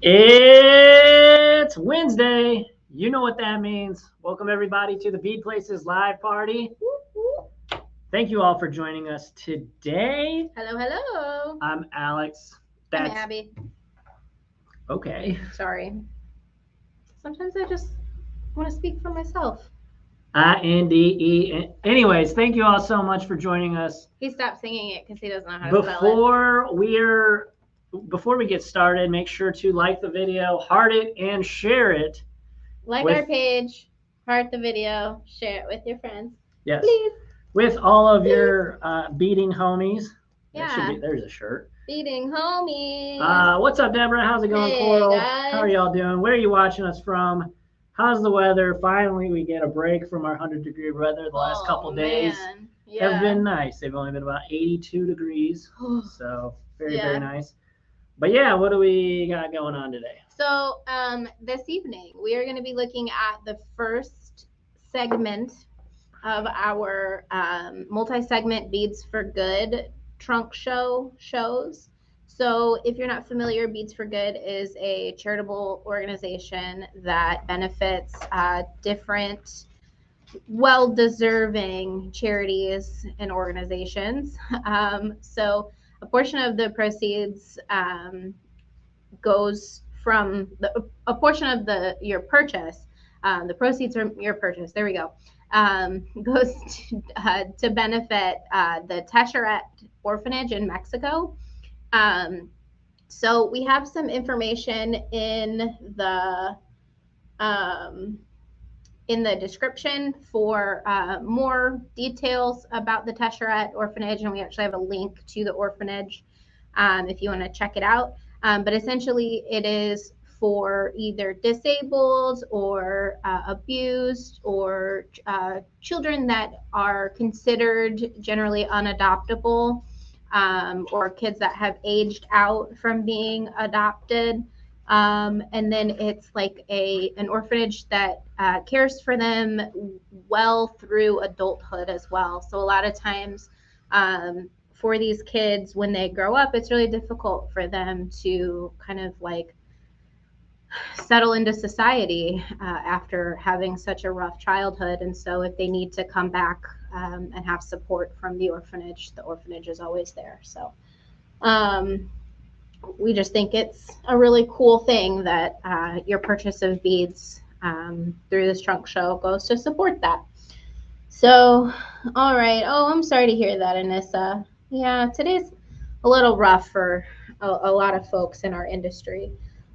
It's Wednesday. You know what that means. Welcome everybody to the Bead Places live party. Thank you all for joining us today. Hello, hello. I'm Alex. I'm Abby. Okay. Sorry. Sometimes I just want to speak for myself. INDE. Anyways, thank you all so much for joining us. He stopped singing it because he doesn't know how to spell it. Before we get started, make sure to like the video, heart it, and share it. Like our page, heart the video, share it with your friends. Yes. Please. With all of your beading homies. Yeah. There's a shirt. Beading homies. What's up, Deborah? How's it going, Hey, Coral? guys. How are y'all doing? Where are you watching us from? How's the weather? Finally, we get a break from our 100-degree weather. The last couple days have been nice. They've only been about 82 degrees, so very nice. But yeah, what do we got going on today? So this evening, we are going to be looking at the first segment of our multi-segment Beads for Good trunk shows. So if you're not familiar, Beads for Good is a charitable organization that benefits different well-deserving charities and organizations. So a portion of the proceeds goes from a portion of your purchase. The proceeds from your purchase. There we go. Goes to benefit the Tesseract Orphanage in Mexico. So we have some information in the description for more details about the Tesseract Orphanage, and we actually have a link to the orphanage if you want to check it out. But essentially, it is for either disabled or abused or children that are considered generally unadoptable, or kids that have aged out from being adopted. And then it's like an orphanage that cares for them well through adulthood as well. So a lot of times for these kids, when they grow up, it's really difficult for them to kind of like settle into society after having such a rough childhood. And so if they need to come back and have support from the orphanage is always there. So we just think it's a really cool thing that your purchase of beads through this trunk show goes to support that. So, all right. Oh, I'm sorry to hear that, Anissa. Yeah, today's a little rough for a lot of folks in our industry.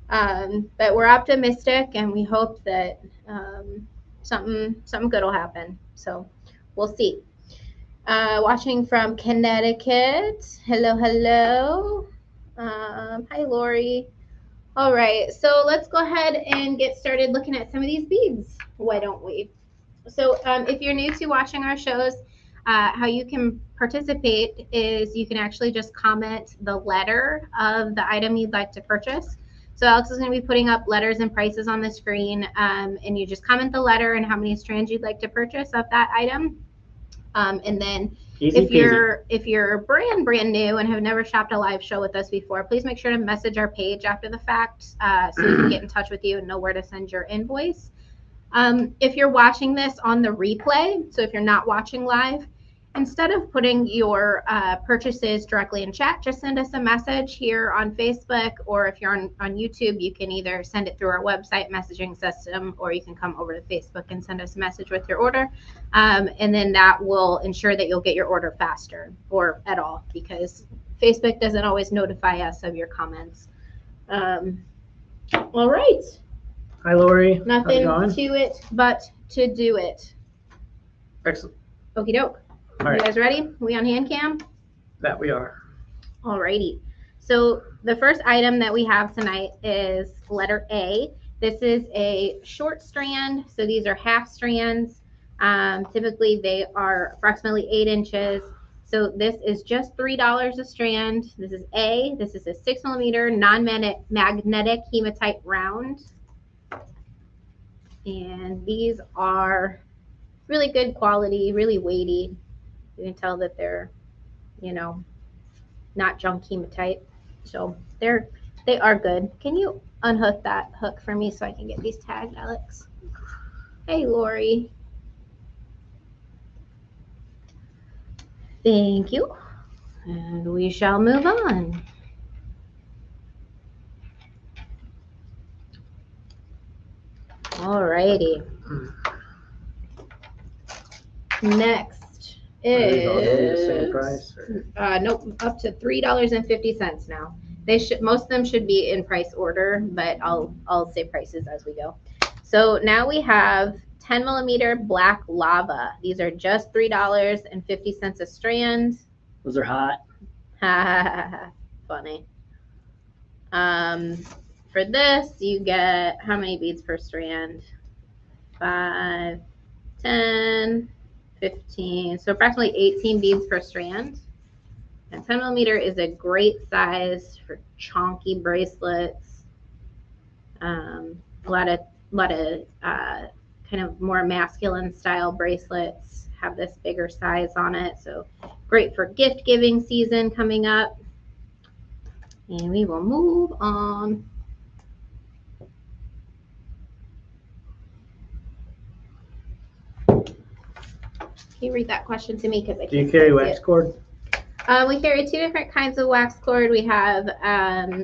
But we're optimistic, and we hope that something good will happen. So we'll see. Watching from Connecticut. Hello, hello. Hi, Lori. All right, so let's go ahead and get started looking at some of these beads. Why don't we? So if you're new to watching our shows, how you can participate is you can actually just comment the letter of the item you'd like to purchase. So Alex is going to be putting up letters and prices on the screen, and you just comment the letter and how many strands you'd like to purchase of that item. And then if you're brand new and have never shopped a live show with us before, please make sure to message our page after the fact so we can get in touch with you and know where to send your invoice. If you're watching this on the replay, so if you're not watching live, instead of putting your purchases directly in chat, just send us a message here on Facebook, or if you're on YouTube, you can either send it through our website messaging system, or you can come over to Facebook and send us a message with your order. And then that will ensure that you'll get your order faster or at all, because Facebook doesn't always notify us of your comments. All right. Hi, Lori. Nothing to it but to do it. Excellent. Okie doke. All right. You guys ready? We on hand cam? That we are. Alrighty. So the first item that we have tonight is letter A. This is a short strand. So these are half strands. Typically they are approximately 8 inches. So this is just $3 a strand. This is A. This is a 6mm non-magnetic hematite round. And these are really good quality, really weighty. You can tell that they're, not junk hematite. So they're They are good. Can you unhook that hook for me so I can get these tagged, Alex? Hey, Lori. Thank you. And we shall move on. Alrighty. Next is the same price. Nope, up to $3.50 now. They should, most of them should be in price order, but I'll say prices as we go. So now we have 10 millimeter black lava. These are just $3.50 a strand. Those are hot. Funny. For this, you get how many beads per strand? 5, 10, 15. So approximately 18 beads per strand. And 10 millimeter is a great size for chonky bracelets. A lot of kind of more masculine style bracelets have this bigger size on it. So great for gift giving season coming up. And we will move on. Can you read that question to me? Because I Do you carry wax cord? We carry 2 different kinds of wax cord. We have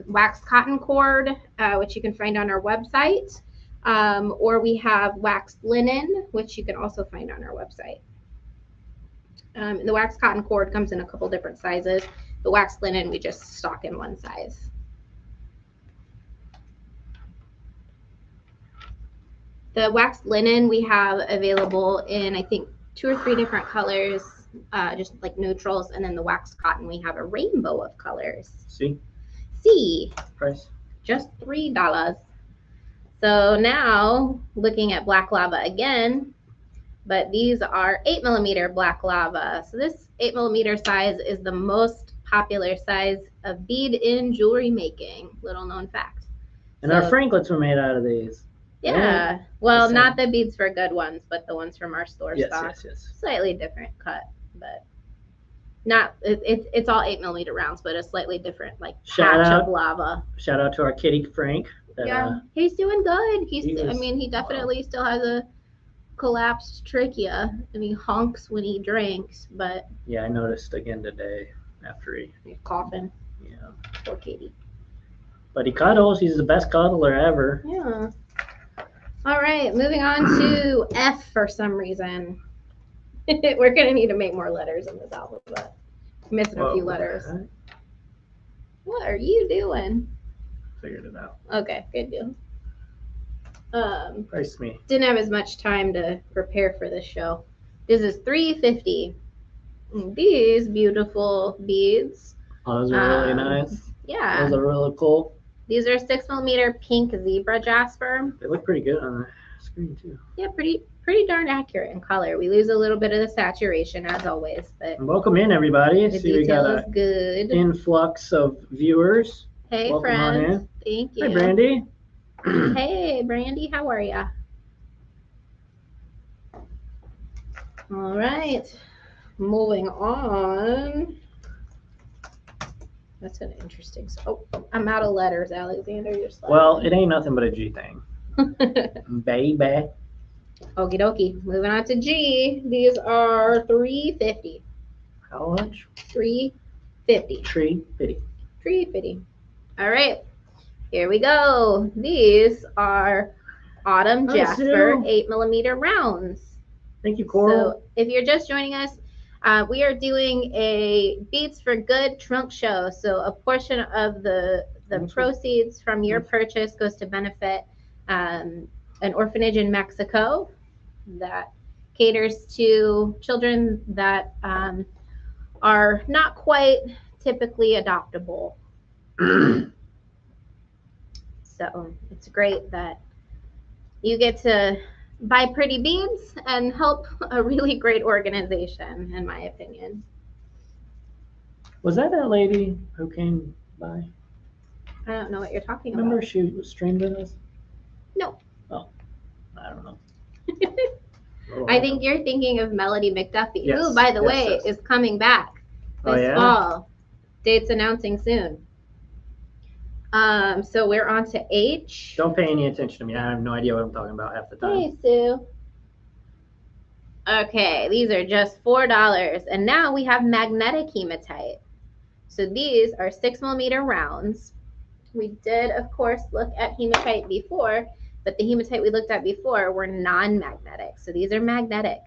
wax cotton cord, which you can find on our website, or we have waxed linen, which you can also find on our website. The wax cotton cord comes in a couple different sizes. The waxed linen, we just stock in one size. The waxed linen we have available in, I think, 2 or 3 different colors, just like neutrals, and then the waxed cotton we have a rainbow of colors. See? Price? Just $3. So now looking at black lava again, but these are 8 millimeter black lava. So this 8 millimeter size is the most popular size of bead in jewelry making. Little known fact. And our Franklets were made out of these. Yeah. Well, not the beads for good ones, but the ones from our store stock. Yes. Slightly different cut, but not. It's all 8 millimeter rounds, but a slightly different patch of lava. Shout out to our kitty Frank. He's doing good. He definitely still has a collapsed trachea, and he honks when he drinks. But yeah, I noticed again today after he's coughing. Yeah. Poor kitty. But he cuddles. He's the best cuddler ever. Yeah. All right, moving on to F for some reason. We're going to need to make more letters in this alphabet. Missing a few letters. What are you doing? Figured it out. Okay, good deal. Price me. Didn't have as much time to prepare for this show. This is $3.50. These beautiful beads. Oh, those are really nice. Yeah. Those are really cool. These are 6 millimeter pink zebra jasper. They look pretty good on the screen too. Yeah, pretty darn accurate in color. We lose a little bit of the saturation as always, but welcome in everybody. The detail is good. Influx of viewers. Hey, welcome friends. On in. Thank you. Hi, Brandy. Hey, Brandy. How are ya? All right. Moving on. That's an interesting. Oh, I'm out of letters, Alexander. You're slow. Well, it ain't nothing but a G thing. Baby. Okie dokie. Moving on to G. These are $3.50. How much? $3.50. $3.50. All right. Here we go. These are autumn jasper 8 millimeter rounds. Thank you, Coral. So if you're just joining us, we are doing a Beads for Good trunk show. So a portion of the proceeds from your purchase goes to benefit an orphanage in Mexico that caters to children that are not quite typically adoptable. So it's great that you get to buy pretty beads and help a really great organization, in my opinion. Was that lady who came by? I don't know what you're talking about. Remember she was streamed with us? No. Oh, I don't know. I think you're thinking of Melody McDuffie, yes, who, by the way, is coming back this fall. Dates announcing soon. So we're on to H. Don't pay any attention to me. I have no idea what I'm talking about half the time. Hey, Sue. Okay, these are just $4. And now we have magnetic hematite. So these are 6mm rounds. We did, of course, look at hematite before, but the hematite we looked at before were non-magnetic. So these are magnetic.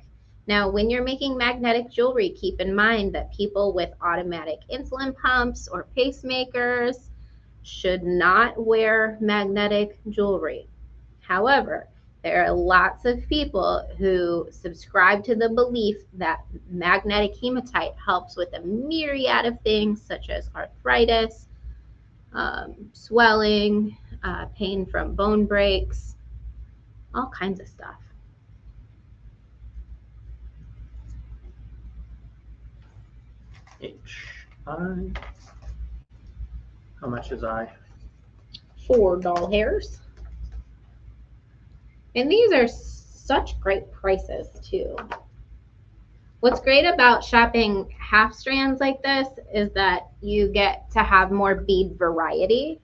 Now, when you're making magnetic jewelry, keep in mind that people with automatic insulin pumps or pacemakers should not wear magnetic jewelry. However, there are lots of people who subscribe to the belief that magnetic hematite helps with a myriad of things such as arthritis, swelling, pain from bone breaks, all kinds of stuff. H-I. How much is I? 4 doll hairs. And these are such great prices too. What's great about shopping half strands like this is that you get to have more bead variety,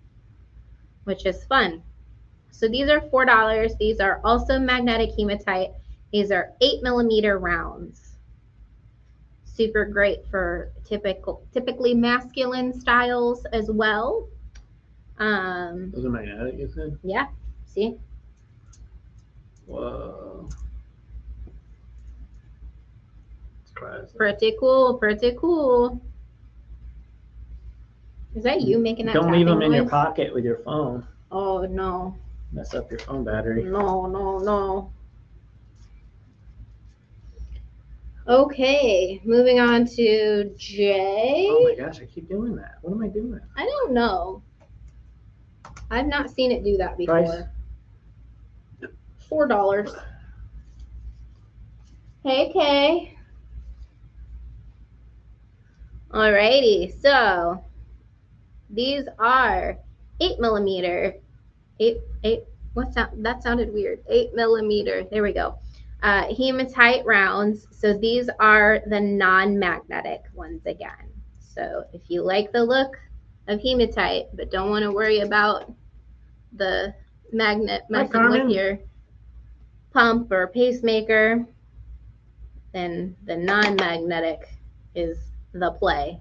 which is fun. So these are $4. These are also magnetic hematite. These are 8mm rounds. Super great for typically masculine styles as well. Those are magnetic, you said? Yeah, see? Whoa. It's crazy. Pretty cool, pretty cool. Is that you making that Don't leave them noise? in your pocket with your phone. Oh, no. Mess up your phone battery. No, no, no. Okay, moving on to J. Oh my gosh, I keep doing that. What am I doing? I don't know. I've not seen it do that before. Price? $4. Hey, Kay. Alrighty, so these are 8mm. That sounded weird. 8mm. There we go. Hematite rounds. So these are the non-magnetic ones again. So if you like the look of hematite but don't want to worry about the magnet messing with your pump or pacemaker, then the non-magnetic is the play.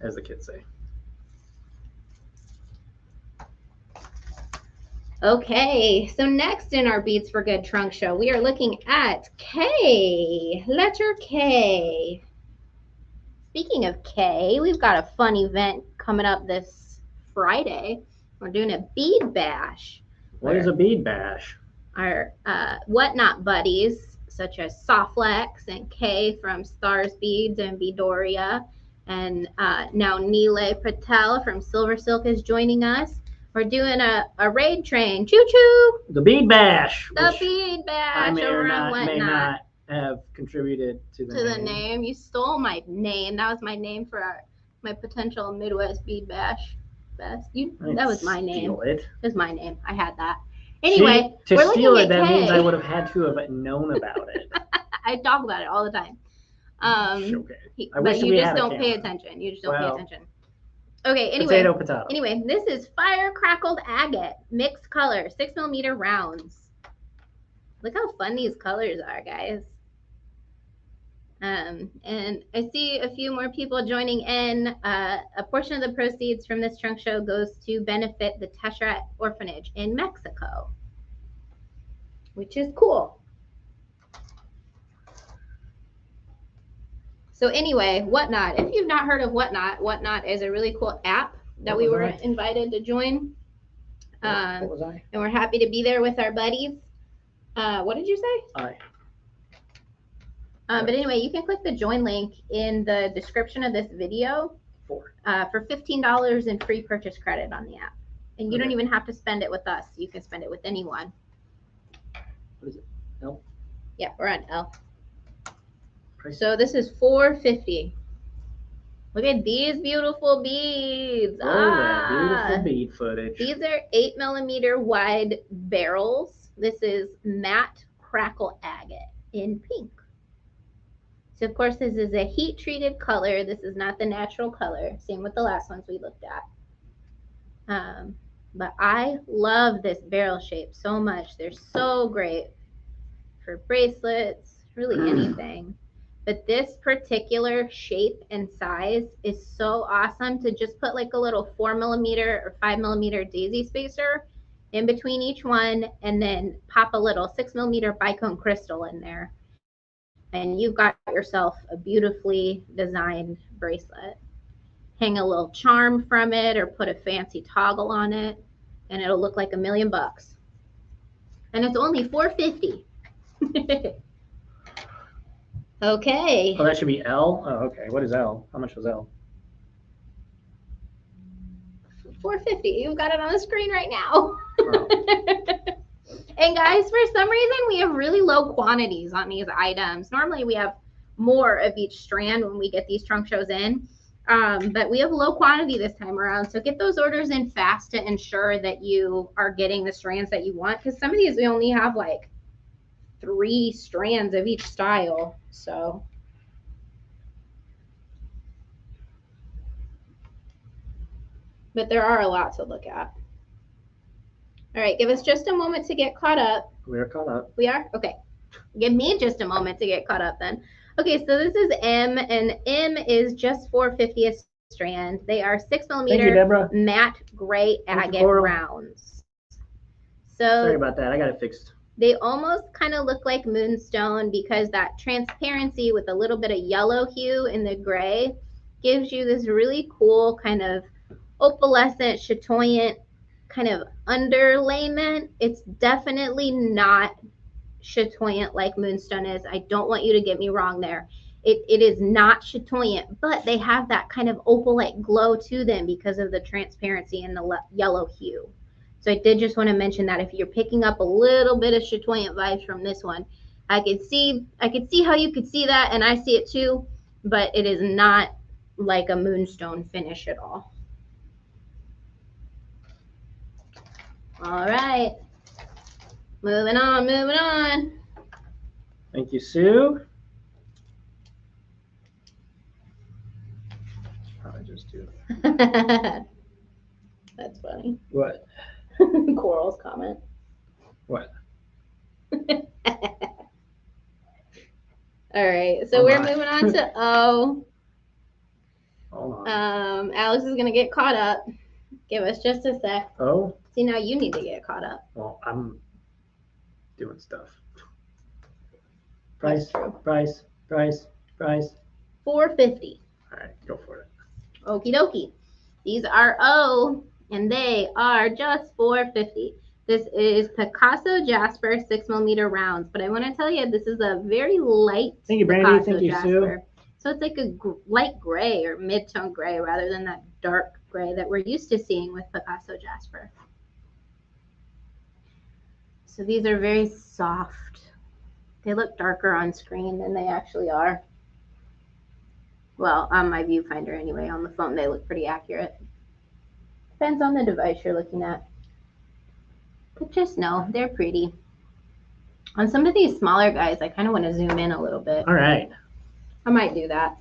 As the kids say. Okay, so next in our Beads for Good trunk show, we are looking at K, letter K. Speaking of K, we've got a fun event coming up this Friday. We're doing a bead bash. What is a bead bash? Our whatnot buddies, such as Softlex and Kay from Stars Beads and Beadoria, and now Neelay Patel from Silver Silk is joining us. We're doing a raid train. Choo-choo! The bead bash. The bead bash. I may over or on may not have contributed to the name. You stole my name. That was my name for my potential Midwest bead bash. That was my name. It was my name. I had that. Anyway, to we're steal it, that means I would have had to have known about it. I talk about it all the time. Okay. But you just don't pay attention. You just don't pay attention. Okay, anyway. Potato. Anyway, this is fire crackled agate, mixed color, 6mm rounds. Look how fun these colors are, guys. And I see a few more people joining in. A portion of the proceeds from this trunk show goes to benefit the Teshret Orphanage in Mexico, which is cool. So anyway, Whatnot. If you've not heard of Whatnot, Whatnot is a really cool app that we were invited to join. What was I? And we're happy to be there with our buddies. What did you say? But anyway, you can click the join link in the description of this video for $15 in free purchase credit on the app. And you don't even have to spend it with us. You can spend it with anyone. What is it? L? Yeah, we're on L. So this is $4.50. Look at these beautiful beads. That beautiful bead footage. These are 8mm wide barrels. This is matte crackle agate in pink. So of course this is a heat treated color. This is not the natural color. Same with the last ones we looked at. But I love this barrel shape so much. They're so great for bracelets, really anything. But this particular shape and size is so awesome to just put like a little 4mm or 5mm daisy spacer in between each one, and then pop a little 6mm bicone crystal in there. And you've got yourself a beautifully designed bracelet. Hang a little charm from it or put a fancy toggle on it, and it'll look like $1,000,000. And it's only $450. Okay. Oh, that should be L? Oh, okay. What is L? How much was L? $450. You've got it on the screen right now. Wow. And guys, for some reason, we have really low quantities on these items. Normally, we have more of each strand when we get these trunk shows in. But we have low quantity this time around. So get those orders in fast to ensure that you are getting the strands that you want. Because some of these, we only have like 3 strands of each style. So but there are a lot to look at. All right, give us just a moment to get caught up. We are caught up. We are? Okay. Give me just a moment to get caught up then. Okay, so this is M, and M is just $450 a strand. They are 6mm matte gray agate rounds. So sorry about that. I got it fixed. They almost kind of look like moonstone because that transparency with a little bit of yellow hue in the gray gives you this really cool kind of opalescent, chatoyant kind of underlayment. It's definitely not chatoyant like moonstone is. I don't want you to get me wrong there. It is not chatoyant, but they have that kind of opal-like glow to them because of the transparency and the yellow hue. So I did just want to mention that if you're picking up a little bit of chatoyant vibes from this one, I could see how you could see that, and I see it too, but it is not like a moonstone finish at all. All right. Moving on, moving on. Thank you, Sue. Probably just do it. That's funny. What? Coral's comment. What? All right, so we're moving on to O. Hold on. Alex is gonna get caught up. Give us just a sec. Oh. See, now you need to get caught up. Well, I'm doing stuff. Price. $450. All right, go for it. Okie dokie. These are O, and they are just $450. This is Picasso Jasper 6mm rounds, but I want to tell you this is a very light Thank you, Brandy. Picasso Thank you, Jasper. Sue. So it's like a light gray or mid-tone gray rather than that dark gray that we're used to seeing with Picasso Jasper. So these are very soft. They look darker on screen than they actually are. Well, on my viewfinder anyway. On the phone, they look pretty accurate. Depends on the device you're looking at. But just know, they're pretty. On some of these smaller guys, I kind of want to zoom in a little bit. All right. I might do that.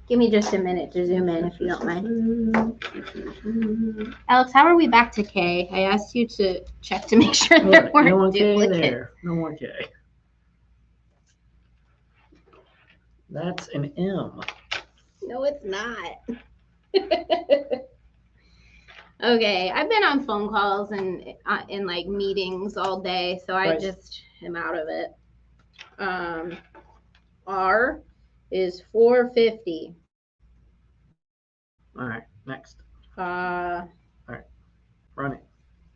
Give me just a minute to zoom in if you don't mind. Alex, how are we back to K? I asked you to check to make sure there weren't duplicates. There. No more K. That's an M. No, it's not. Okay, I've been on phone calls and in like meetings all day, so I just am out of it. R is $450. All right, next. All right, run it.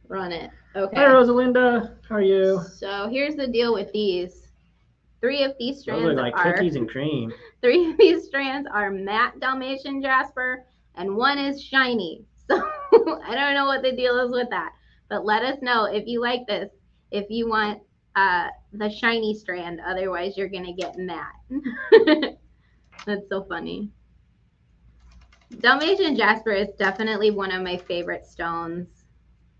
Run it. Okay. Hi, Rosalinda. How are you? So here's the deal with these. 3 of these strands Those are like cookies and cream. 3 of these strands are matte Dalmatian Jasper, and 1 is shiny. So I don't know what the deal is with that, but let us know if you like this. If you want the shiny strand, otherwise you're gonna get matte. That's so funny. Dalmatian Jasper is definitely one of my favorite stones.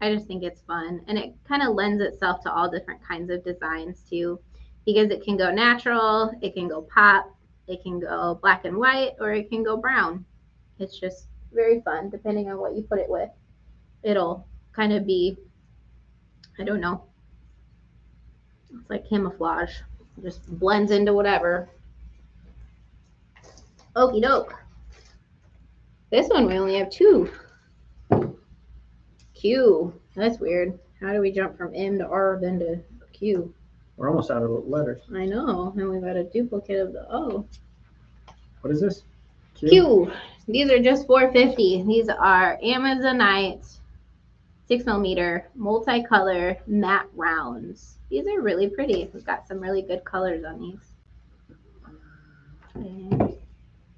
I just think it's fun, and it kind of lends itself to all different kinds of designs too, because it can go natural, it can go pop, it can go black and white, or it can go brown. It's just very fun depending on what you put it with. it'll kind of be, I don't know, it's like camouflage. It just blends into whatever. Okie doke. This one we only have 2. Q. That's weird. How do we jump from M to R then to Q? We're almost out of letters. I know. And we've got a duplicate of the O. What is this? Q. These are just $4.50. These are Amazonite 6mm multicolor matte rounds. These are really pretty. We've got some really good colors on these. And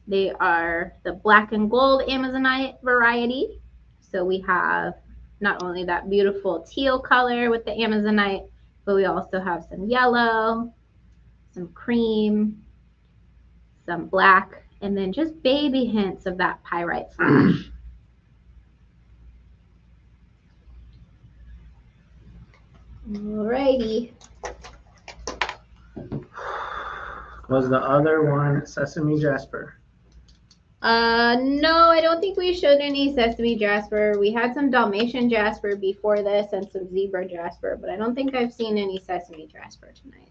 they are the black and gold Amazonite variety. So we have not only that beautiful teal color with the Amazonite, but we also have some yellow, some cream, some black, and then just baby hints of that pyrite flash. Alrighty. Was the other one Sesame Jasper? No, I don't think we showed any Sesame Jasper. We had some Dalmatian Jasper before this and some Zebra Jasper, but I don't think I've seen any Sesame Jasper tonight.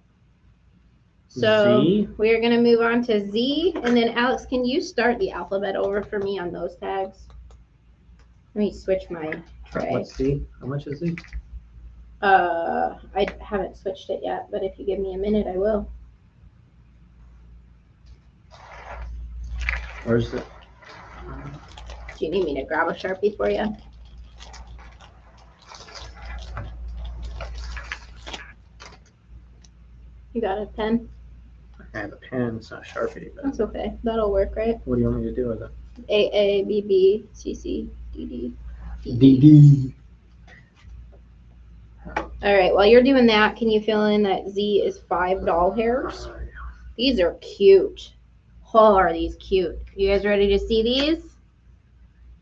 So Z? we are going to move on to Z. And then, Alex, can you start the alphabet over for me on those tags? Let me switch my tray. What's Z? How much is Z? I haven't switched it yet, but if you give me a minute, I will. Where's the... Do you need me to grab a Sharpie for you? You got a pen? I have a pen. It's not Sharpie. But That's okay. That'll work, right? what do you want me to do with it? A, A, B, B, C, C, D, D, D, D. All right, while you're doing that, can you fill in that Z is 5 doll hairs? These are cute. Oh, are these cute. You guys ready to see these?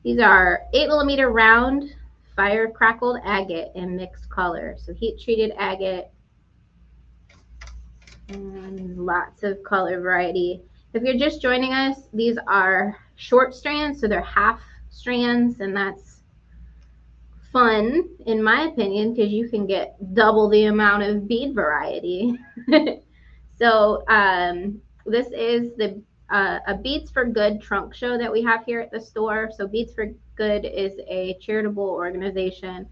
These are 8mm round fire crackled agate in mixed color. So heat treated agate and lots of color variety. If you're just joining us, these are short strands, so they're half strands, and that's fun in my opinion because you can get double the amount of bead variety. So this is the a Beads for Good trunk show that we have here at the store. So Beads for Good is a charitable organization.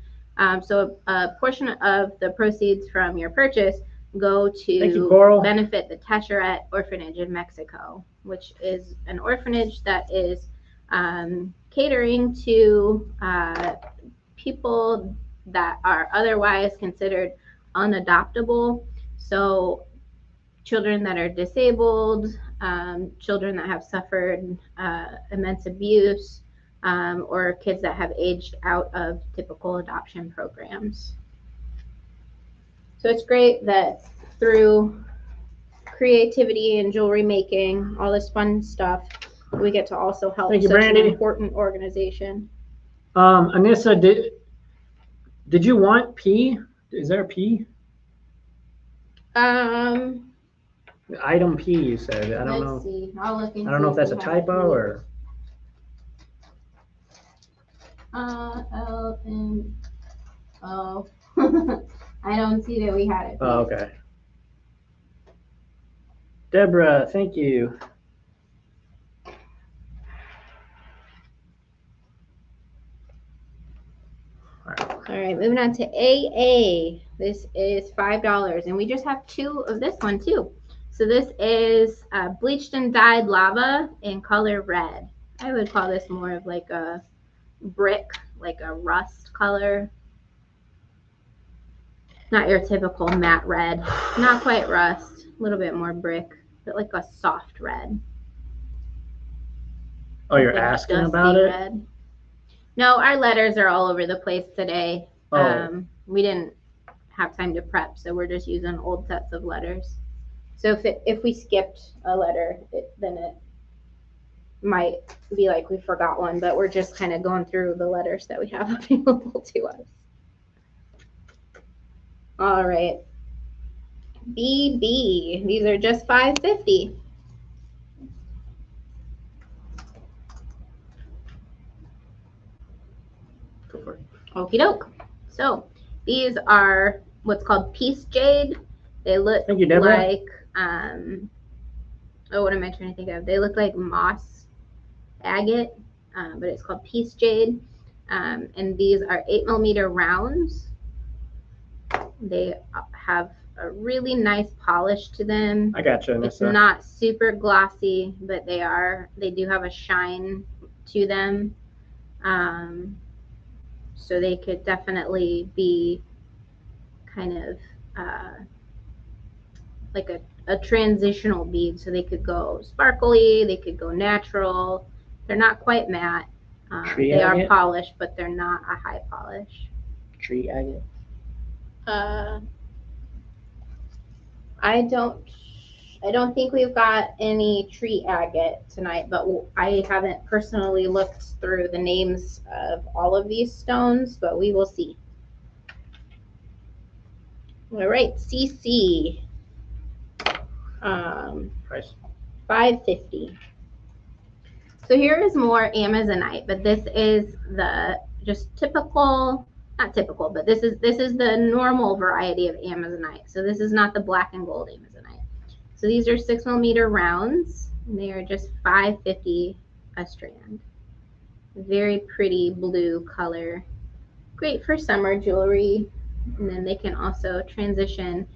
So a portion of the proceeds from your purchase go to benefit the Tesseret Orphanage in Mexico, which is an orphanage that is catering to people that are otherwise considered unadoptable. So children that are disabled, children that have suffered immense abuse, or kids that have aged out of typical adoption programs. So it's great that through creativity and jewelry making, all this fun stuff, we get to also help such an important organization. Anissa, did you want P? Is there a P? Item P, you said. I don't know. Let's see. I'll look into I don't know if that's a typo or. L-M-O. I don't see that we had it. Oh, okay. Deborah, thank you. All right, moving on to AA. This is $5, and we just have 2 of this one too. So this is bleached and dyed lava in color red. I would call this more of like a brick, like a rust color. Not your typical matte red. Not quite rust. A little bit more brick, but like a soft red. Oh, you're asking about it? Red. No, our letters are all over the place today. Oh. We didn't have time to prep, so we're just using old sets of letters. So if we skipped a letter, then it might be like we forgot one, but we're just kind of going through the letters that we have available to us. All right. BB. These are just $5.50. Okie doke. So these are what's called piece jade. They look like oh, what am I trying to think of? They look like moss agate, but it's called piece jade. And these are 8mm rounds. They have a really nice polish to them. I got you. It's not super glossy, but they do have a shine to them. So they could definitely be kind of like a transitional bead. So they could go sparkly, they could go natural. They're not quite matte. They are polished, but they're not a high polish. Tree agate? I don't think we've got any tree agate tonight, but I haven't personally looked through the names of all of these stones, but we will see. All right, CC. Price? $5.50. So here is more Amazonite, but this is the just typical, not typical, but this is the normal variety of Amazonite. So this is not the black and gold Amazonite. So these are 6mm rounds, and they are just $5.50 a strand. Very pretty blue color. Great for summer jewelry, and then they can also transition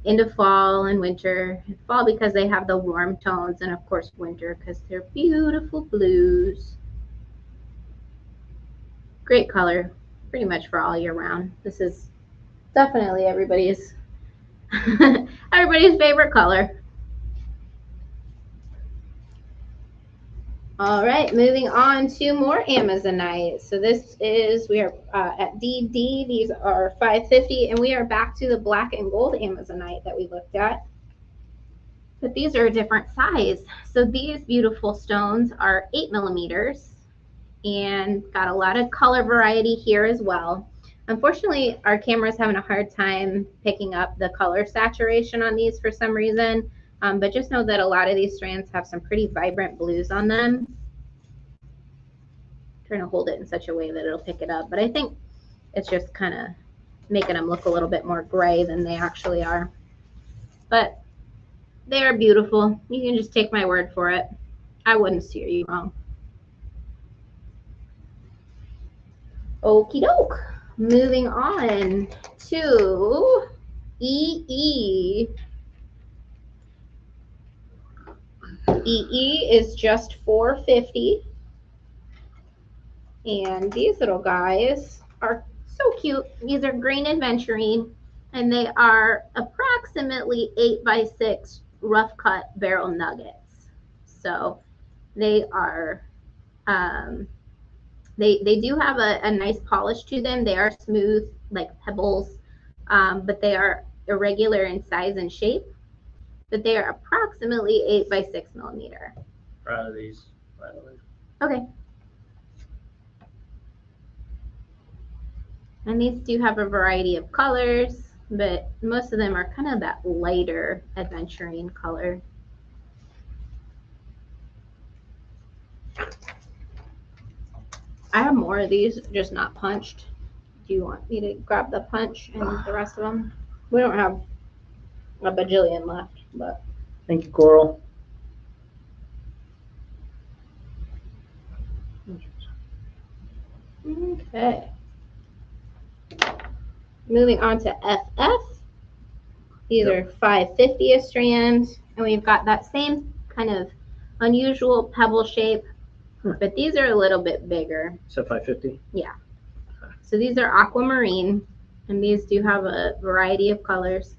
into fall and winter. Fall because they have the warm tones, and of course winter because they're beautiful blues. Great color, pretty much for all year round. This is definitely everybody's favorite color. All right, moving on to more Amazonite. So we are at DD. These are $5.50, and we are back to the black and gold Amazonite that we looked at. But these are a different size. So these beautiful stones are 8mm, and got a lot of color variety here as well. Unfortunately, our camera is having a hard time picking up the color saturation on these for some reason. But just know that a lot of these strands have some pretty vibrant blues on them. I'm trying to hold it in such a way that it'll pick it up, but I think it's just kind of making them look a little bit more gray than they actually are. But they are beautiful. You can just take my word for it. I wouldn't steer you wrong. Okie doke. Moving on to EE. EE is just $4.50, and these little guys are so cute. These are green aventurine, and they are approximately 8x6 rough cut barrel nuggets. So they are they do have a nice polish to them. They are smooth like pebbles, but they are irregular in size and shape. But they are approximately 8x6mm. Proud of these, by the way. Okay. And these do have a variety of colors, but most of them are kind of that lighter aventurine color. I have more of these, just not punched. Do you want me to grab the punch and the rest of them? We don't have a bajillion left, but. Thank you, Coral. Okay. Moving on to FF. These are $5.50 a strand, and we've got that same kind of unusual pebble shape, but these are a little bit bigger. So $5.50? Yeah. So these are aquamarine, and these do have a variety of colors.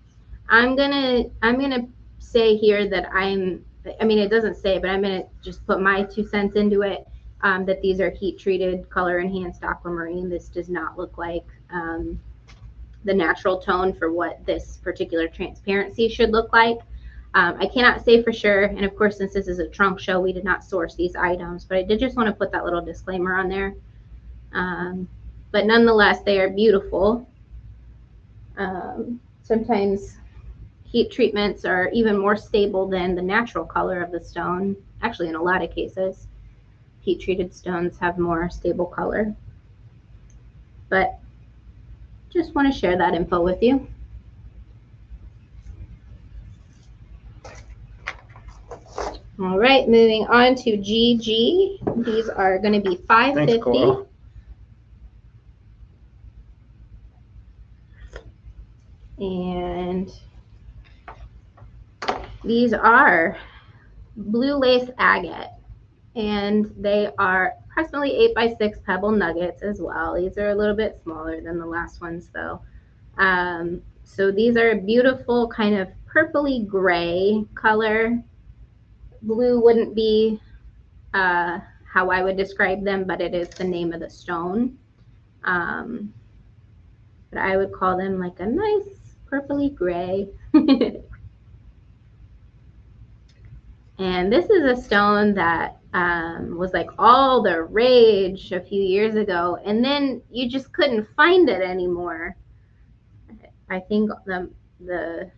I'm gonna say here that it doesn't say, but I'm gonna just put my 2 cents into it, that these are heat treated, color enhanced aquamarine. This does not look like the natural tone for what this particular transparency should look like. I cannot say for sure, and of course, since this is a trunk show, we did not source these items, but I did just want to put that little disclaimer on there. But nonetheless, they are beautiful. Sometimes heat treatments are even more stable than the natural color of the stone. Actually, in a lot of cases, heat treated stones have more stable color. but just want to share that info with you. All right, moving on to GG. These are going to be $5.50. Thanks, Coral. And these are blue lace agate, and they are approximately 8x6 pebble nuggets as well. These are a little bit smaller than the last ones though. So these are a beautiful kind of purpley gray color. Blue wouldn't be how I would describe them, but it is the name of the stone. But I would call them like a nice purpley gray. And this is a stone that was like all the rage a few years ago, and then you just couldn't find it anymore. I think the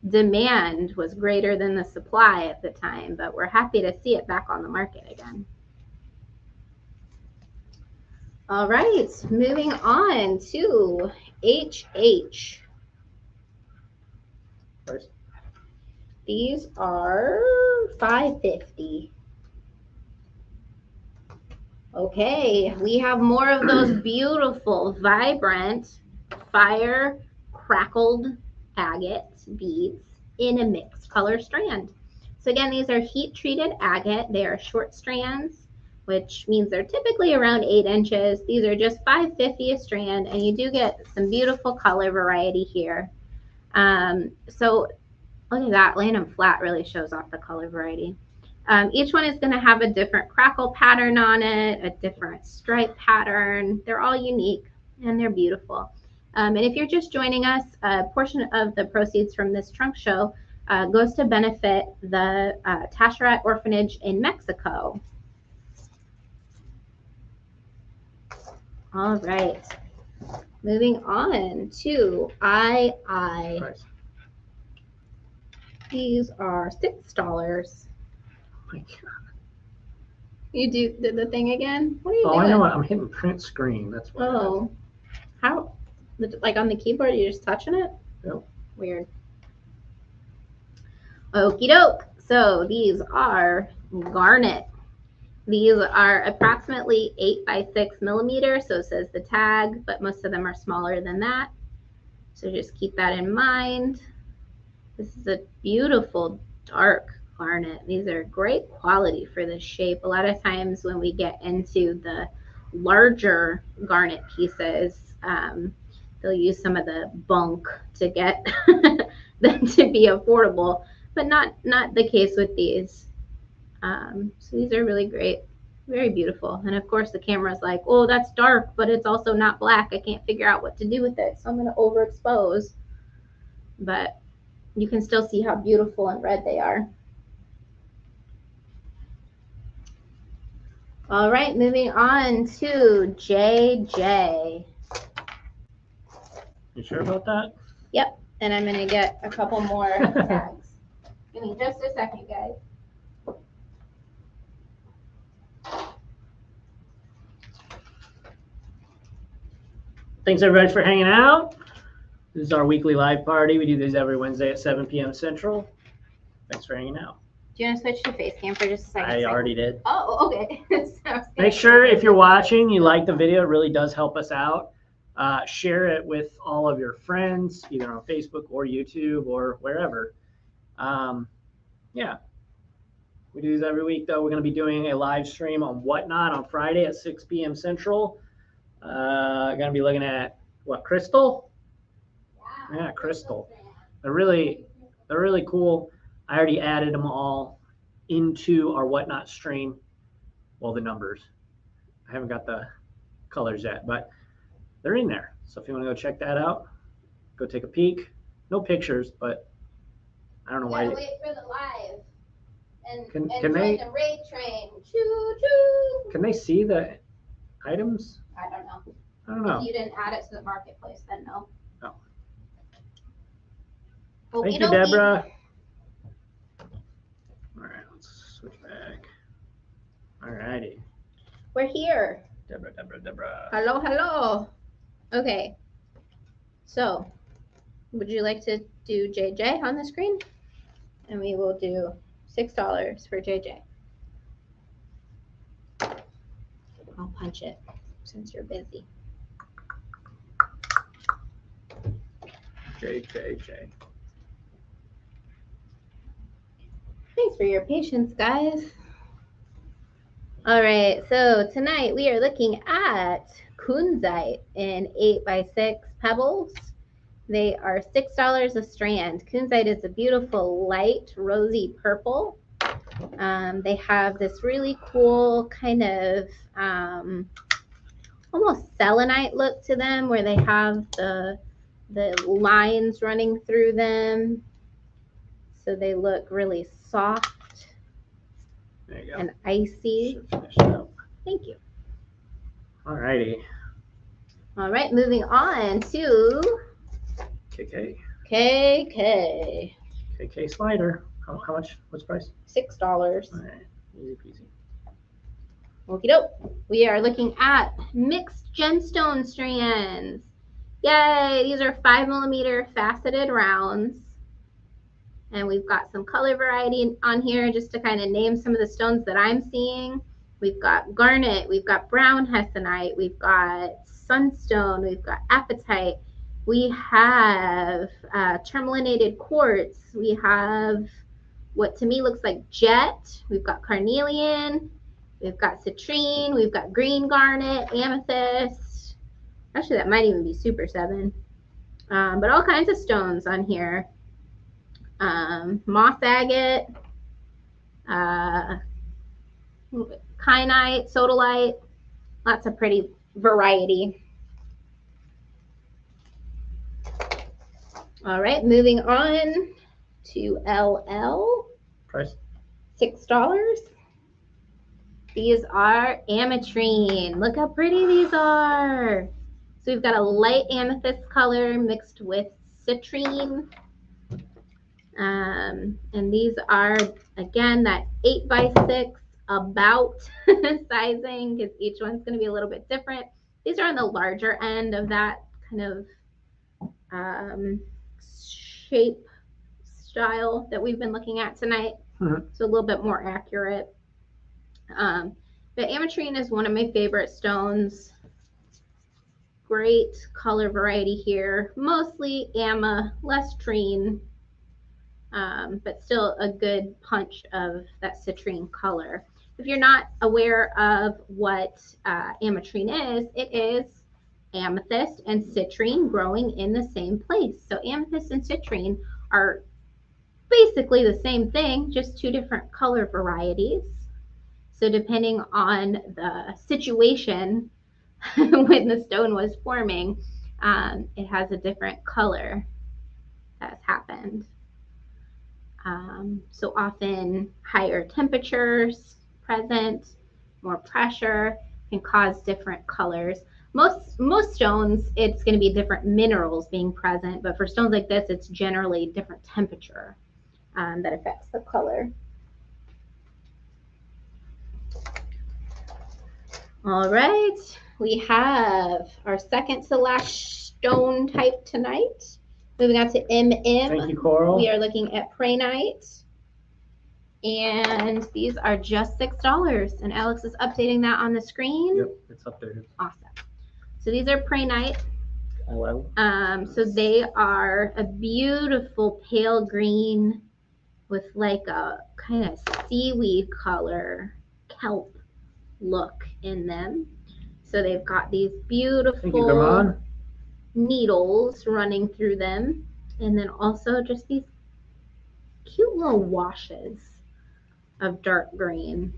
demand was greater than the supply at the time, but we're happy to see it back on the market again. All right, moving on to HH. First. These are $5.50. Okay, we have more of those beautiful, vibrant, fire crackled agate beads in a mixed color strand. So again, these are heat treated agate. They are short strands, which means they're typically around 8 inches. These are just $5.50 a strand, and you do get some beautiful color variety here. So look at that, laying them flat really shows off the color variety. Each one is going to have a different crackle pattern on it, a different stripe pattern. They're all unique and they're beautiful. And if you're just joining us, a portion of the proceeds from this trunk show goes to benefit the Taschereau Orphanage in Mexico. All right, moving on to II. Nice. These are $6. My God. You did the thing again? What are you doing? Oh, I know what. I'm hitting print screen. That's what. Oh, how? Like on the keyboard, you're just touching it? Yep. Weird. Okie doke. So these are garnet. These are approximately 8x6 millimeters. So it says the tag, but most of them are smaller than that. So just keep that in mind. This is a beautiful dark garnet. These are great quality for this shape. A lot of times when we get into the larger garnet pieces, they'll use some of the bunk to get them to be affordable, but not the case with these. So these are really great, very beautiful. And of course the camera's like, oh, that's dark, but it's also not black. I can't figure out what to do with it, so I'm going to overexpose. But you can still see how beautiful and red they are. All right, moving on to JJ. You sure about that? Yep, and I'm going to get a couple more tags. Give me just a second, guys. Thanks everybody for hanging out. This is our weekly live party. We do these every Wednesday at 7 p.m. Central. Thanks for hanging out. Do you want to switch to face cam for just a second? I already did. Oh, okay. Make sure if you're watching, you like the video. It really does help us out. Share it with all of your friends, either on Facebook or YouTube or wherever. Yeah. We do these every week, though. We're going to be doing a live stream on Whatnot on Friday at 6 p.m. Central. Going to be looking at, what, crystal? Yeah, crystal. They're really cool. I already added them all into our Whatnot stream. Well, the numbers. I haven't got the colors yet, but they're in there. So if you want to go check that out, go take a peek. No pictures, but I don't know why. Wait for the live. And Can join they? the raid train. Choo choo. Can they see the items? I don't know. I don't know. If you didn't add it to the marketplace, then no. No. Okey Thank you, dokey. Deborah. All right, let's switch back. All righty. We're here. Deborah. Hello, hello. Okay. So, would you like to do JJ on the screen? And we will do $6 for JJ. I'll punch it since you're busy. JJJ. Thanks for your patience, guys. All right, so tonight we are looking at kunzite in 8x6 pebbles. They are $6 a strand. Kunzite is a beautiful light rosy purple. They have this really cool kind of almost selenite look to them, where they have the lines running through them, so they look really soft and icy. Thank you. All righty. All right, moving on to KK. KK slider. How much? What's the price? $6. All right, easy peasy. Okie doke. We are looking at mixed gemstone strands. Yay! These are 5mm faceted rounds. And we've got some color variety on here just to kind of name some of the stones that I'm seeing. We've got garnet, we've got brown hessonite, we've got sunstone, we've got apatite, we have tourmalinated quartz, we have what to me looks like jet, we've got carnelian, we've got citrine, we've got green garnet, amethyst. Actually, that might even be super 7. But all kinds of stones on here. Moss agate, kyanite, sodalite, lots of pretty variety. All right, moving on to LL. Price? $6. These are ametrine. Look how pretty these are. So we've got a light amethyst color mixed with citrine. And these are, again, that 8x6 about sizing, because each one's going to be a little bit different. These are on the larger end of that kind of shape style that we've been looking at tonight. So a little bit more accurate. But ametrine is one of my favorite stones. Great color variety here. Mostly ama, less trine. But still a good punch of that citrine color. If you're not aware of what ametrine is, it is amethyst and citrine growing in the same place. So amethyst and citrine are basically the same thing, just 2 different color varieties. So depending on the situation when the stone was forming, it has a different color that has happened. So often higher temperatures present, more pressure can cause different colors. Most stones, it's going to be different minerals being present, but for stones like this, it's generally different temperature that affects the color. All right, we have our second to last stone type tonight. Moving on to MM. Thank you, Coral. We are looking at prainite. And these are just $6. And Alex is updating that on the screen. Yep, it's updated. Awesome. So these are prainite. LL. So they are a beautiful pale green with like a kind of seaweed color, kelp look in them. So they've got these beautiful needles running through them, and then also just these cute little washes of dark green.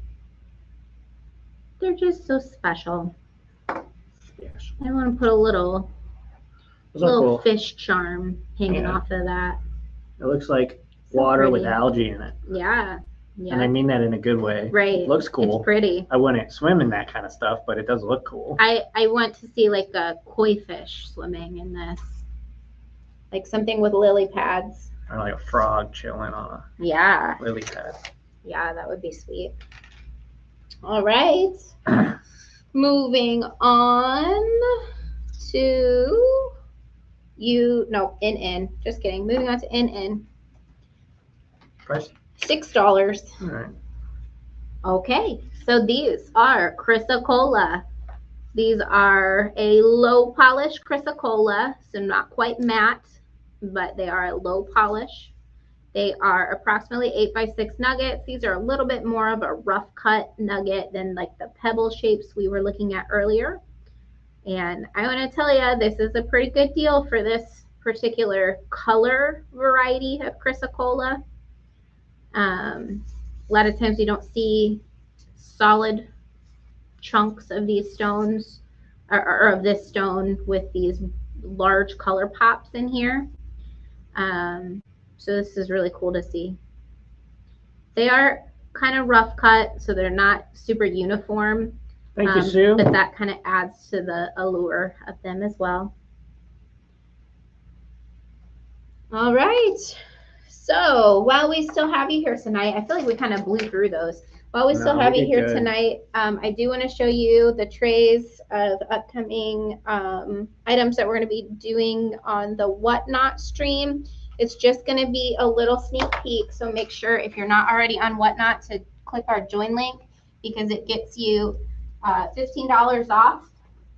They're just so special. Yes. I want to put a little Cool. fish charm hanging off of that. It looks like water with algae in it. Yeah. Yeah. And I mean that in a good way. Right. It looks cool. It's pretty. I wouldn't swim in that kind of stuff, but it does look cool. I want to see like a koi fish swimming in this. Like something with lily pads. Or like a frog chilling on a lily pad. Yeah, that would be sweet. All right. Moving on to NN. Just kidding. Moving on to NN. Price? $6. All right. Okay, so these are Chrysocolla. These are a low polish Chrysocolla, so not quite matte, but they are a low polish. They are approximately 8x6 nuggets. These are a little bit more of a rough cut nugget than like the pebble shapes we were looking at earlier. And I want to tell you, this is a pretty good deal for this particular color variety of Chrysocolla. A lot of times you don't see solid chunks of these stones or of this stone with these large color pops in here. So this is really cool to see. They are kind of rough cut, so they're not super uniform. Thank you, Sue. But that kind of adds to the allure of them as well. All right. So while we still have you here tonight, I feel like we kind of blew through those. While we still have you here tonight, I do want to show you the trays of upcoming items that we're going to be doing on the Whatnot stream. It's just going to be a little sneak peek, so make sure if you're not already on Whatnot to click our join link, because it gets you $15 off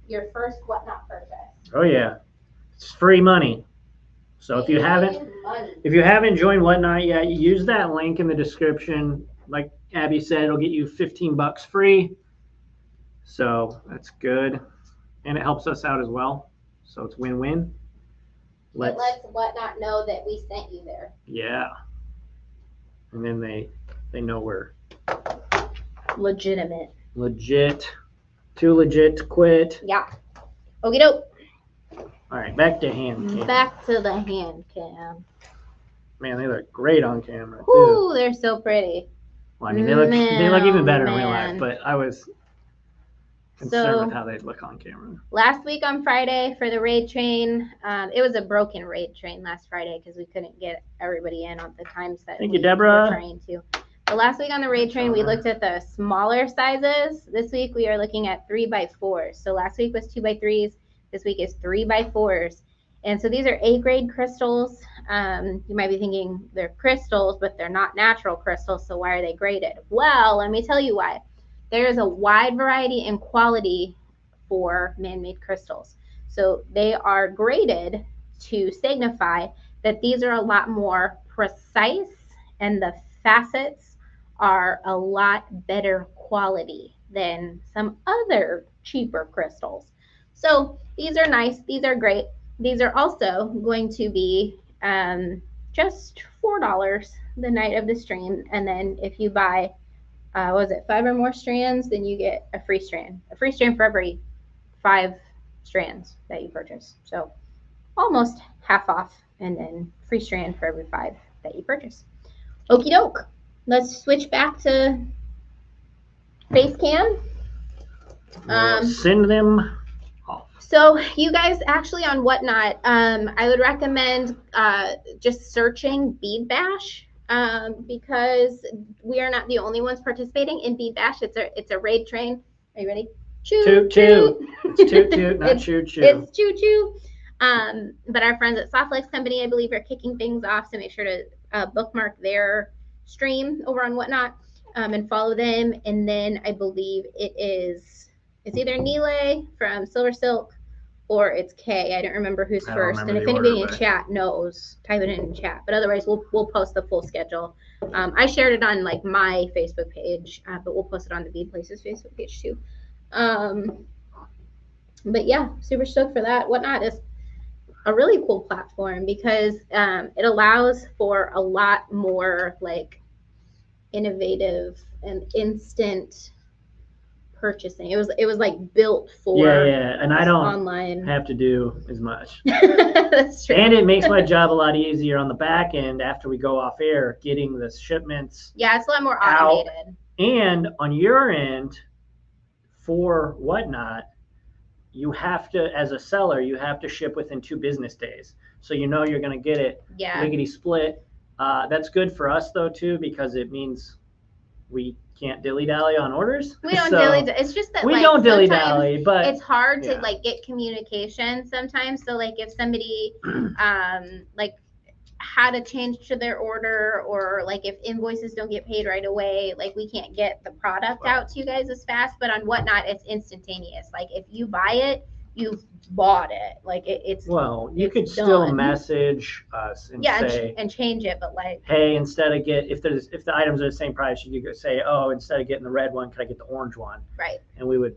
your first Whatnot purchase. Oh yeah, it's free money. So if you haven't joined Whatnot yet, use that link in the description. Like Abby said, it'll get you $15 free. So that's good, and it helps us out as well. So it's win-win. It lets Whatnot know that we sent you there. Yeah, and then they know we're legitimate. Legit. Too legit to quit. Yeah. Okie doke. All right, back to hand cam. Back to the hand cam. Man, they look great on camera. Ooh, they're so pretty. Well, I mean, they look even better in real life, but I was concerned with how they look on camera. Last week on Friday for the raid train, it was a broken raid train last Friday because we couldn't get everybody in on the times that Thank you, Deborah. were trying to. But last week on the raid train, we looked at the smaller sizes. This week we are looking at 3x4s. So last week was 2x3s. This week is 3x4s. And so these are A-grade crystals. You might be thinking they're crystals, but they're not natural crystals. So why are they graded? Well, let me tell you why. There is a wide variety in quality for man-made crystals. So they are graded to signify that these are a lot more precise and the facets are a lot better quality than some other cheaper crystals. So these are nice. These are great. These are also going to be just $4 the night of the stream. And then if you buy, 5 or more strands, then you get a free strand. A free strand for every 5 strands that you purchase. So almost half off, and then free strand for every 5 that you purchase. Okie doke. Let's switch back to face cam. Send them off. So you guys actually on Whatnot, I would recommend just searching Bead Bash because we are not the only ones participating in Bead Bash. It's a raid train. Are you ready? Choo choo. It's toot toot, not choo choo. It's choo choo. But our friends at Softlex Company, I believe, are kicking things off. So make sure to bookmark their stream over on Whatnot and follow them. And then I believe it's either Nile from Silver Silk or it's Kay. I don't remember who's first. And if anybody in chat knows, type it in chat. But otherwise, we'll post the full schedule. I shared it on like my Facebook page, but we'll post it on the Bead Places Facebook page too. But yeah, super stoked for that. Whatnot is a really cool platform because it allows for a lot more like innovative and instant purchasing. It was like built for and I don't online have to do as much. That's true. And it makes my job a lot easier on the back end after we go off air, getting the shipments. Yeah, it's a lot more automated. And on your end, for Whatnot, you have to, as a seller, you have to ship within 2 business days. So you know you're going to get it lickety split. That's good for us though too, because it means we can't dilly-dally on orders. We don't so dilly-dally. It's just that we like, don't dilly-dally, but it's hard to like get communication sometimes. So like if somebody like had to change to their order, or like if invoices don't get paid right away, like we can't get the product out to you guys as fast. But on Whatnot, it's instantaneous. Like if you buy it, you've bought it. Like it's you could still message us and say and change it, but like, hey, instead of if the items are the same price, you could say, oh, instead of getting the red one, could I get the orange one? Right. And we would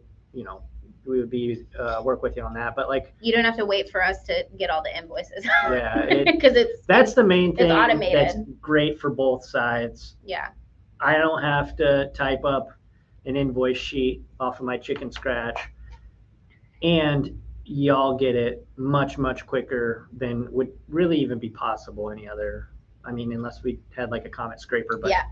be work with you on that. But like, you don't have to wait for us to get all the invoices. Yeah, because that's the main thing. It's automated. That's great for both sides. Yeah. I don't have to type up an invoice sheet off of my chicken scratch, and y'all get it much quicker than would really even be possible any other. I mean, unless we had like a Comet scraper, but yeah.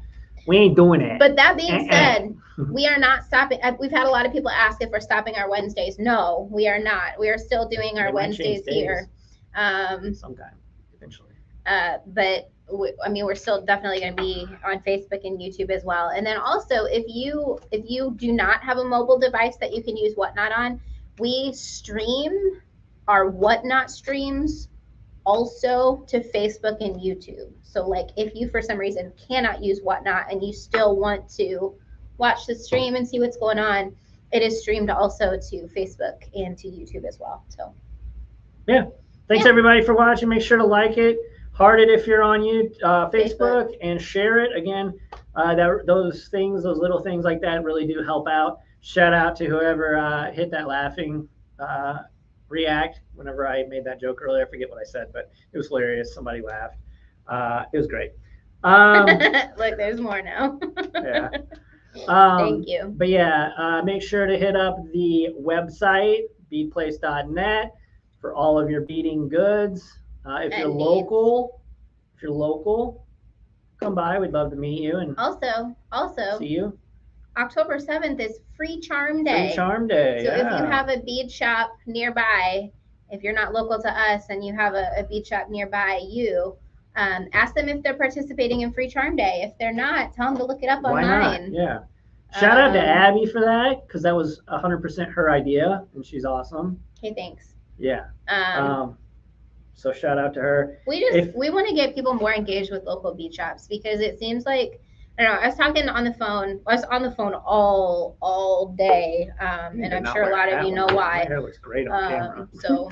We ain't doing it. But that being said, we are not stopping. We've had a lot of people ask if we're stopping our Wednesdays. No, we are not. We are still doing our Wednesdays here. Sometime, eventually. But we're still definitely going to be on Facebook and YouTube as well. And then also, if you do not have a mobile device that you can use Whatnot on, we stream our Whatnot streams also to Facebook and YouTube. So like if you for some reason cannot use Whatnot and you still want to watch the stream and see what's going on, it is streamed also to Facebook and to YouTube as well. So yeah, thanks everybody for watching. Make sure to like it, heart it if you're on Facebook, and share it. Again, those little things like that really do help out. Shout out to whoever hit that laughing react whenever I made that joke earlier. I forget what I said, but it was hilarious. Somebody laughed. It was great. Look, there's more now. Yeah. Thank you. But yeah, make sure to hit up the website, beadplace.net, for all of your beading goods. If you're local, come by. We'd love to meet you. And also see you. October 7th is Free Charm Day. Free Charm Day. So if you have a bead shop nearby, if you're not local to us and you have a bead shop nearby you, ask them if they're participating in Free Charm Day. If they're not, tell them to look it up online. Not? Yeah. Shout out to Abby for that, because that was 100% her idea, and she's awesome. Okay, thanks. Yeah. So shout out to her. We want to get people more engaged with local bead shops, because it seems like, I don't know, I was talking on the phone. I was on the phone all day, and I'm sure a lot of you know why. My hair looks great on camera. So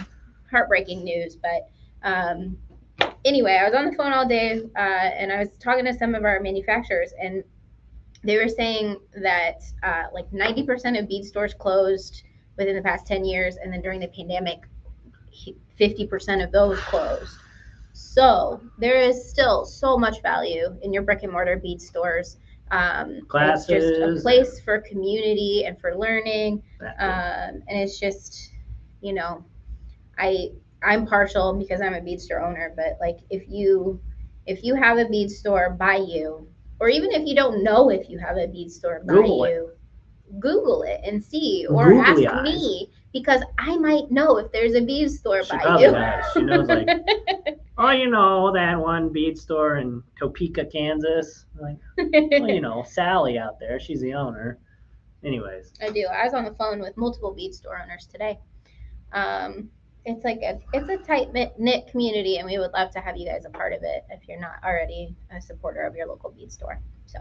heartbreaking news, but anyway, I was on the phone all day, and I was talking to some of our manufacturers, and they were saying that like 90% of bead stores closed within the past 10 years, and then during the pandemic, 50% of those closed. So there is still so much value in your brick and mortar bead stores. Classes. It's just a place for community and for learning. And it's just, I'm partial because I'm a bead store owner, but like if you have a bead store by you, or even if you don't know if you have a bead store by you, Google it and see, or ask me, because I might know if there's a bead store by you. She knows, like, oh, that one bead store in Topeka, Kansas. Like, well, Sally out there, she's the owner. Anyways. I do. I was on the phone with multiple bead store owners today. It's like it's a tight knit community, and we would love to have you guys a part of it if you're not already a supporter of your local bead store. So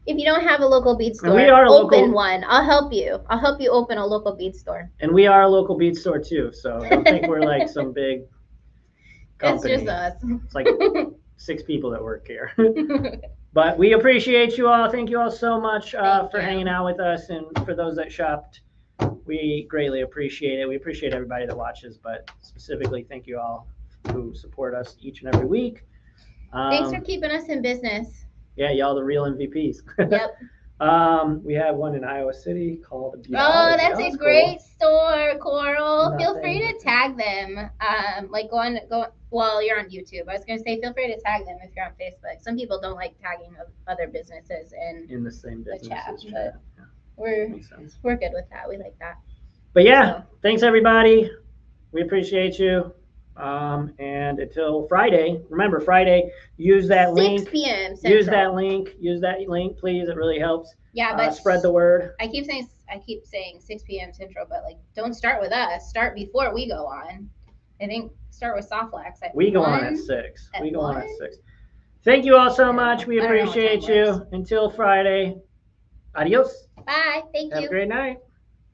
if you don't have a local bead store, open one. I'll help you. I'll help you open a local bead store. And we are a local bead store too, so don't think we're like some big company. It's just us. It's like 6 people that work here. But we appreciate you all. Thank you all so much for hanging out with us, and for those that shopped, we greatly appreciate it. We appreciate everybody that watches, but specifically thank you all who support us each and every week. Thanks for keeping us in business. Yeah, y'all the real MVPs. Yep. We have one in Iowa City called Bead. Oh, that's a great store, Coral. Feel free to tag them. Like well, you're on YouTube. I was gonna say feel free to tag them if you're on Facebook. Some people don't like tagging other businesses in the same business. Chat, but we're good with that. We like that. But yeah, thanks everybody. We appreciate you. And until Friday, remember Friday, use that 6 link. p.m. Central. Use that link. Use that link, please. It really helps. Yeah, but spread the word. I keep saying 6 p.m. Central, but like don't start with us. Start before we go on. I think start with Soft Wax at We go 1, on at 6. At we go 1? on at 6. Thank you all so much. We appreciate you. Until Friday. Adios. Bye. Thank you. Have a great night.